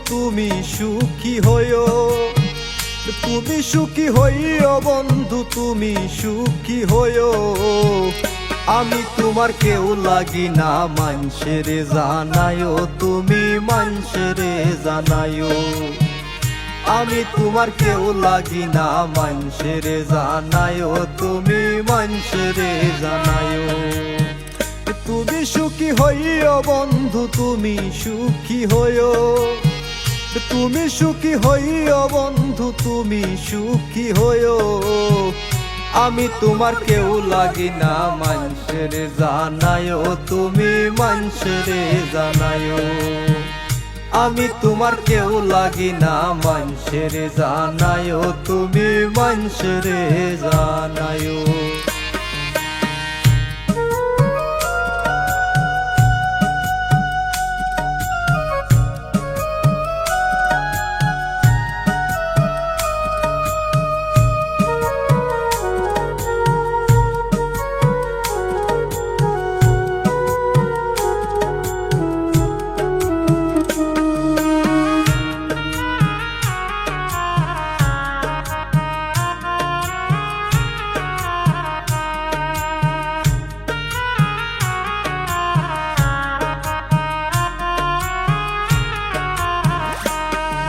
তুমি সুখী হইও, তুমি সুখী হইও বন্ধু, তুমি সুখী হইও। আমি তোমার কেউ লাগি না, মানুষেরে জানায়ও, তুমি মানুষেরে জানায়ও। আমি তোমার কেউ লাগি না, মানুষেরে জানায়ও, তুমি মানুষেরে জানায়ও। তুমি সুখী হইও বন্ধু, তুমি সুখী হইও, তুমি সুখী হইও বন্ধু, তুমি সুখী হইও। আমি তোমার কেউ লাগি না, মানুষেরে জানায়ও, তুমি মানুষেরে জানায়ও। আমি তোমার কেউ লাগি না, মানুষেরে জানায়ও, তুমি মানুষেরে জানায়ও।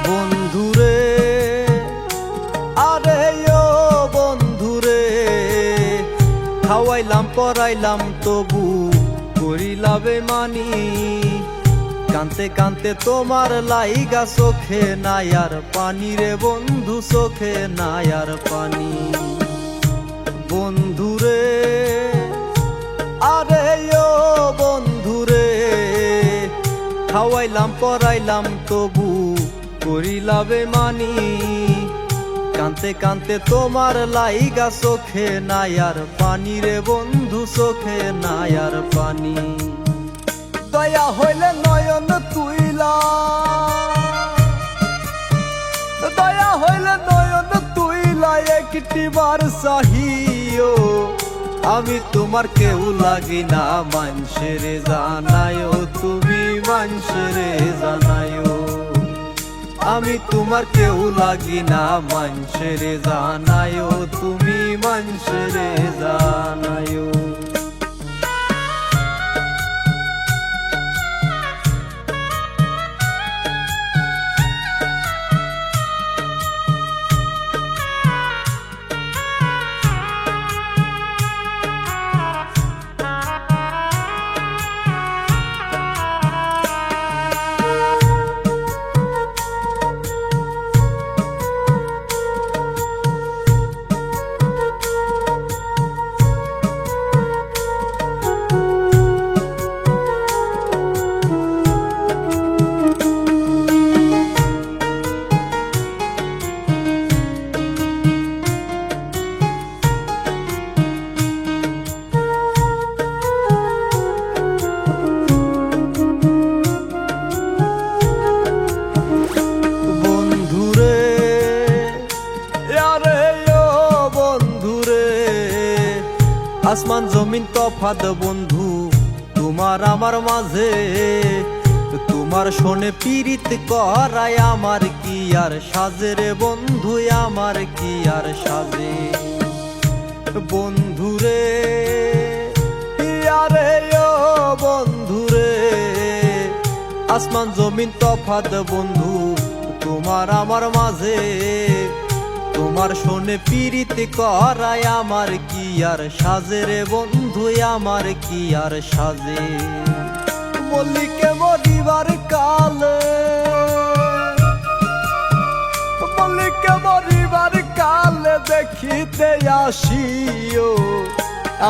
বন্ধুরে আরে ও বন্ধুরে, খাওয়াইলাম পরাইলাম তবু করিলা বেমানি। কানতে কানতে তোমার লাইগা চোখে নাই আর পানি রে বন্ধু, চোখে নাই আর পানি। বন্ধুরে আরে ও বন্ধুরে, খাওয়াইলাম পরাইলাম তবু করিলা বেমানি। কানতে কানতে তোমার লাইগা চোখে নাই আর পানি রে বন্ধু, চোখে নাই আর পানি। দয়া হইলে নয়ন তুইলা, দয়া হইলে নয়ন তুইলা একটি বার চাহিও। আমি তোমার কেউ লাগি না, মানুষেরে জানায়ও, তুমি মানুষেরে জানায়ও। আমি তোমার কেউ লাগি না, মানুষেরে জানায়ও, তুমি মানুষেরে জানায়ও। আসমান জমিন তফাৎ বন্ধু তোমার আমার মাঝে, তোমার শোনে পীড়িত করায় আমার কি আর সাজে রে বন্ধু, আমার কি আর সাজে। বন্ধুরে আরে ও বন্ধুরে, আসমান জমিন তফাৎ বন্ধু তোমার আমার মাঝে, তোমার শোনে পীড়িত করায় আমার কি আর সাজে রে বন্ধু, আমার কি আর সাজে। মল্লিকে মরিবার কালে, মল্লিকে মরিবার কালে দেখিতে আসিও।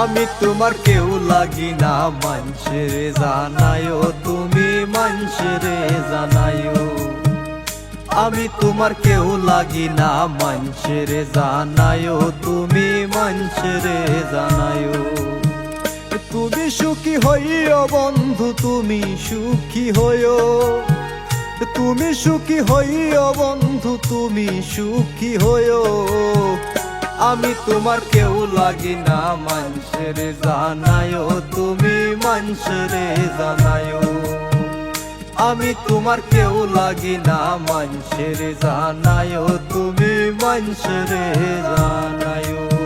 আমি তোমার কেউ লাগি না, মানুষেরে জানায়ও, তুমি মানুষেরে জানায়ও। আমি তোমার কেউ লাগি না, মানুষেরে জানায়ও, তুমি মানুষেরে জানায়ও। তুমি সুখী হইও বন্ধু, তুমি সুখী হইও, তুমি সুখী হইও বন্ধু, তুমি সুখী হইও। আমি তোমার কেউ লাগি না, মানুষেরে জানায়ও, তুমি মানুষেরে জানায়ও। আমি তোমার কেউ লাগি না, মানুষের জানায়ও তুমি মানুষের জানায়ও।